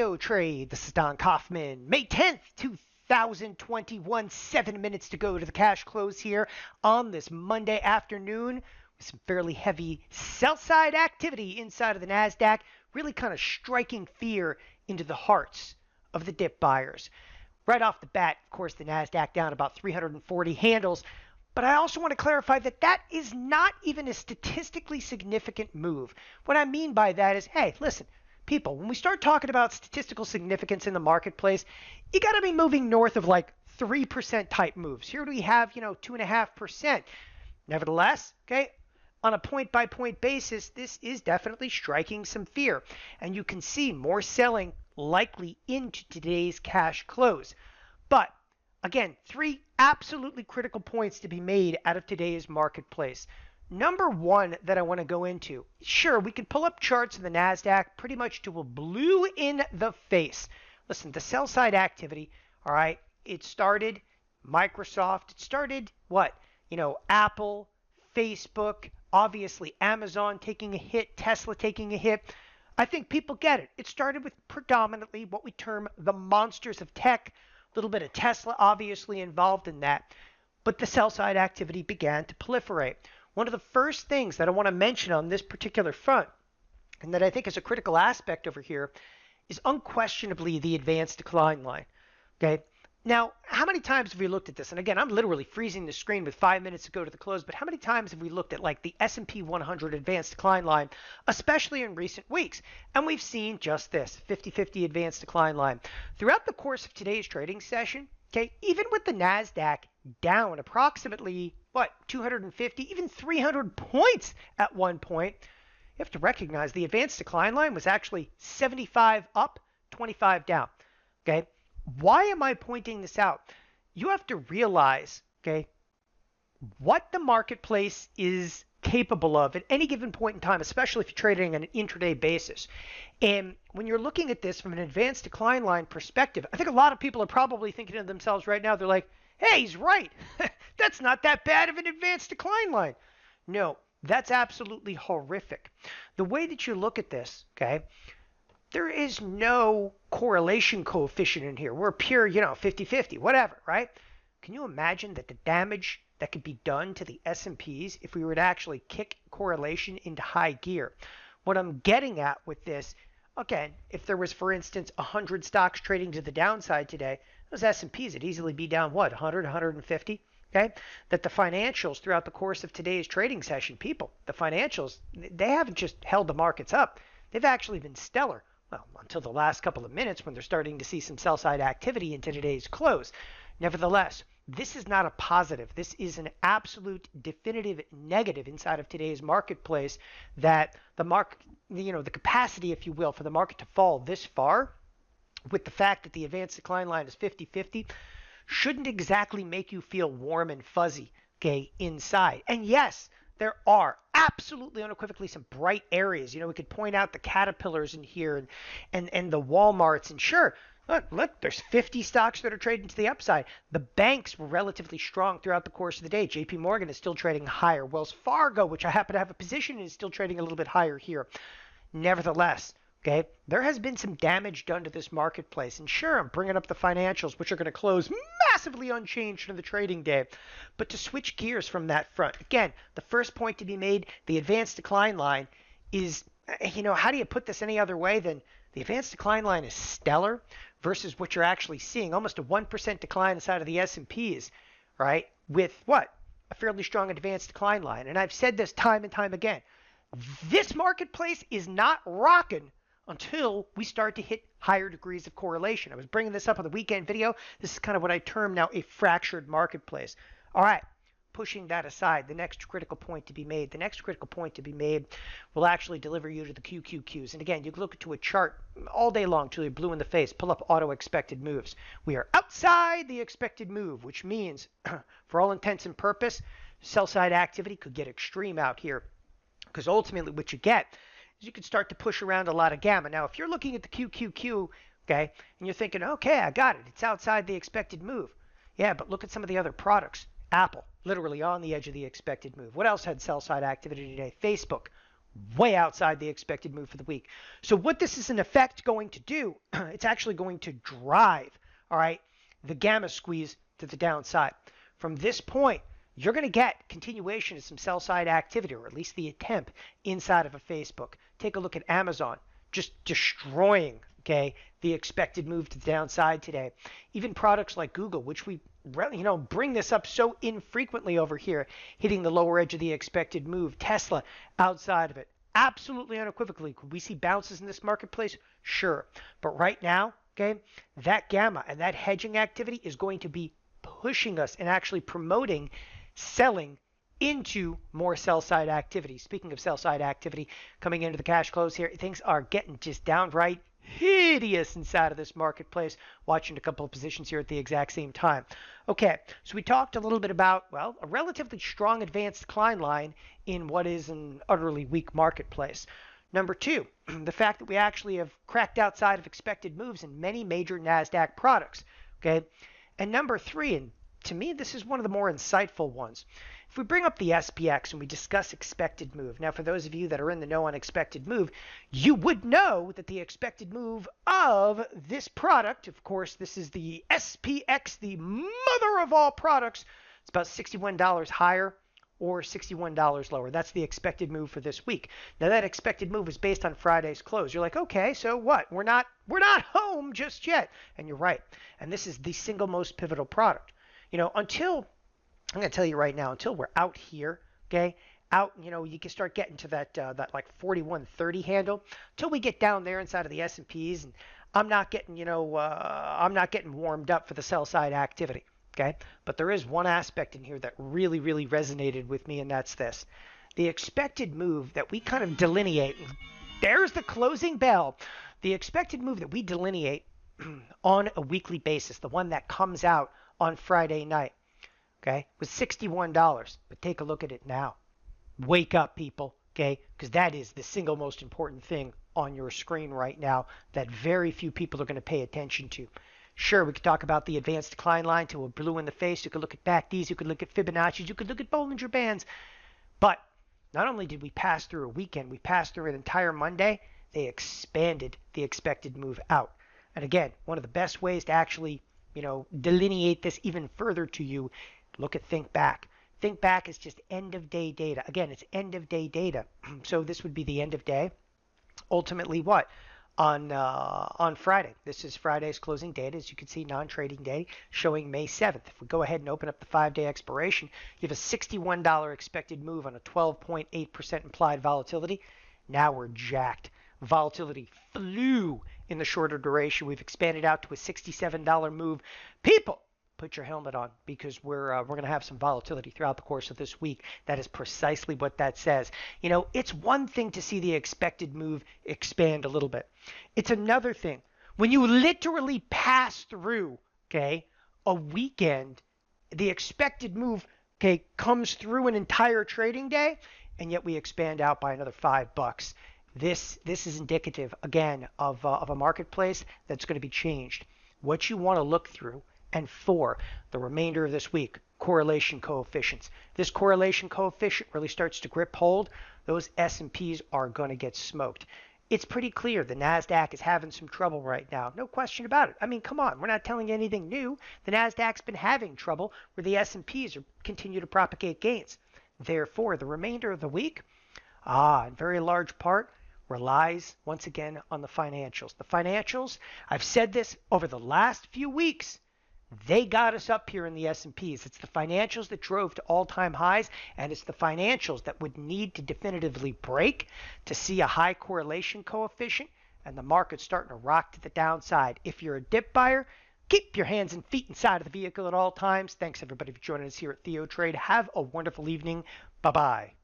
TheoTrade. This is Don Kaufman. May 10th, 2021. 7 minutes to go to the cash close here on this Monday afternoon with some fairly heavy sell-side activity inside of the Nasdaq, really kind of striking fear into the hearts of the dip buyers. Right off the bat, of course, the Nasdaq down about 340 handles. But I also want to clarify that that is not even a statistically significant move. What I mean by that is, hey, listen, people, when we start talking about statistical significance in the marketplace, you got to be moving north of like 3% type moves. Here we have, 2.5%. Nevertheless, okay, on a point-by-point basis, this is definitely striking some fear. And you can see more selling likely into today's cash close. But again, three absolutely critical points to be made out of today's marketplace. Number one that I want to go into, sure, we can pull up charts in the Nasdaq pretty much to a blue in the face. Listen, the sell side activity, all right, it started Microsoft, it started what? Apple, Facebook, obviously Amazon taking a hit, Tesla taking a hit. I think people get it. It started with predominantly what we term the monsters of tech. A little bit of Tesla obviously involved in that, but the sell side activity began to proliferate. One of the first things that I want to mention on this particular front, and that I think is a critical aspect over here, is unquestionably the advanced decline line. Okay. Now, how many times have we looked at this? And again, I'm literally freezing the screen with 5 minutes to go to the close, but how many times have we looked at like the S&P 100 advanced decline line, especially in recent weeks? And we've seen just this, 50-50 advanced decline line. Throughout the course of today's trading session, okay, even with the Nasdaq down approximately, 250, even 300 points at one point, you have to recognize the advanced decline line was actually 75 up, 25 down, okay? Why am I pointing this out? You have to realize, okay, what the marketplace is capable of at any given point in time, especially if you're trading on an intraday basis. And when you're looking at this from an advanced decline line perspective, I think a lot of people are probably thinking to themselves right now, they're like, hey, he's right. That's not that bad of an advanced decline line. No, that's absolutely horrific. The way that you look at this, okay, there is no correlation coefficient in here. We're pure, 50-50, whatever, right? Can you imagine that the damage that could be done to the S&Ps if we were to actually kick correlation into high gear? What I'm getting at with this, again, if there was, for instance, 100 stocks trading to the downside today, those S&Ps would easily be down, 100, 150? Okay, that the financials throughout the course of today's trading session, the financials, they haven't just held the markets up. They've actually been stellar. Well, until the last couple of minutes when they're starting to see some sell-side activity into today's close. Nevertheless, this is not a positive. This is an absolute definitive negative inside of today's marketplace, that the market, the capacity, if you will, for the market to fall this far with the fact that the advanced decline line is 50-50 shouldn't exactly make you feel warm and fuzzy, okay, inside. And yes, there are absolutely unequivocally some bright areas. We could point out the Caterpillars in here and the Walmarts. And sure, look, there's 50 stocks that are trading to the upside. The banks were relatively strong throughout the course of the day. JP Morgan is still trading higher. Wells Fargo, which I happen to have a position in, is still trading a little bit higher here. Nevertheless, okay, there has been some damage done to this marketplace. And sure, I'm bringing up the financials, which are going to close massively unchanged for the trading day. But to switch gears from that front, again, the first point to be made, the advanced decline line is, how do you put this any other way than the advanced decline line is stellar versus what you're actually seeing, almost a 1% decline inside of the S&Ps, right, with what? A fairly strong advanced decline line. And I've said this time and time again. This marketplace is not rocking until we start to hit higher degrees of correlation. I was bringing this up on the weekend video. This is kind of what I term now a fractured marketplace. All right, pushing that aside, the next critical point to be made. The next critical point to be made will actually deliver you to the QQQs. And again, you can look to a chart all day long till you're blue in the face. Pull up auto expected moves. We are outside the expected move, which means, for all intents and purpose, sell side activity could get extreme out here. Because ultimately what you get, you can start to push around a lot of gamma. Now, if you're looking at the QQQ, okay, and you're thinking, okay, I got it. It's outside the expected move. Yeah, but look at some of the other products. Apple, literally on the edge of the expected move. What else had sell-side activity today? Facebook, way outside the expected move for the week. So what this is in effect going to do, it's actually going to drive, all right, the gamma squeeze to the downside. From this point, you're going to get continuation of some sell side activity, or at least the attempt inside of a Facebook. Take a look at Amazon, just destroying, okay, the expected move to the downside today. Even products like Google, which we bring this up so infrequently over here, hitting the lower edge of the expected move. Tesla outside of it. Absolutely unequivocally. Could we see bounces in this marketplace? Sure. But right now, okay, that gamma and that hedging activity is going to be pushing us and actually promoting selling into more sell side activity. Speaking of sell side activity, coming into the cash close here, things are getting just downright hideous inside of this marketplace, watching a couple of positions here at the exact same time. Okay, so we talked a little bit about, well, a relatively strong advanced decline line in what is an utterly weak marketplace. Number two, the fact that we actually have cracked outside of expected moves in many major Nasdaq products. Okay, and number three, and to me this is one of the more insightful ones, if we bring up the SPX and we discuss expected move. Now, for those of you that are in the know on expected move, you would know that the expected move of this product, of course, this is the SPX, the mother of all products. It's about $61 higher or $61 lower. That's the expected move for this week. Now, that expected move is based on Friday's close. You're like, okay, so what? We're not home just yet. And you're right. And this is the single most pivotal product. Until I'm going to tell you right now, until we're out here, okay, you can start getting to that like 4130 handle. Until we get down there inside of the S&Ps, and I'm not getting warmed up for the sell side activity, okay? But there is one aspect in here that really, really resonated with me, and that's this. The expected move that we kind of delineate, there's the closing bell. The expected move that we delineate on a weekly basis, the one that comes out on Friday night, okay, was $61. But take a look at it now. Wake up, people, okay, because that is the single most important thing on your screen right now that very few people are going to pay attention to. Sure, we could talk about the advanced decline line till we're blue in the face. You could look at BACDs, you could look at Fibonacci's, you could look at Bollinger Bands. But not only did we pass through a weekend, we passed through an entire Monday. They expanded the expected move out. And again, one of the best ways to actually, delineate this even further to you, look at Think Back. Think Back is just end of day data. Again, it's end of day data. So this would be the end of day. Ultimately, what? On Friday. This is Friday's closing data. As you can see, non-trading day showing May 7th. If we go ahead and open up the 5-day expiration, you have a $61 expected move on a 12.8% implied volatility. Now we're jacked. Volatility flew in the shorter duration. We've expanded out to a $67 move. People, put your helmet on, because we're going to have some volatility throughout the course of this week. That is precisely what that says. It's one thing to see the expected move expand a little bit. It's another thing when you literally pass through, okay, a weekend, the expected move, okay, comes through an entire trading day, and yet we expand out by another $5. This is indicative, again, of a marketplace that's going to be changed. What you want to look through, and for the remainder of this week, correlation coefficients. This correlation coefficient really starts to grip hold. Those S&Ps are going to get smoked. It's pretty clear the Nasdaq is having some trouble right now. No question about it. I mean, come on. We're not telling you anything new. The Nasdaq's been having trouble where the S&Ps continue to propagate gains. Therefore, the remainder of the week, in very large part, relies once again on the financials. The financials, I've said this over the last few weeks, they got us up here in the S&Ps. It's the financials that drove to all-time highs, and it's the financials that would need to definitively break to see a high correlation coefficient and the market starting to rock to the downside. If you're a dip buyer, keep your hands and feet inside of the vehicle at all times. Thanks everybody for joining us here at TheoTrade. Have a wonderful evening. Bye-bye.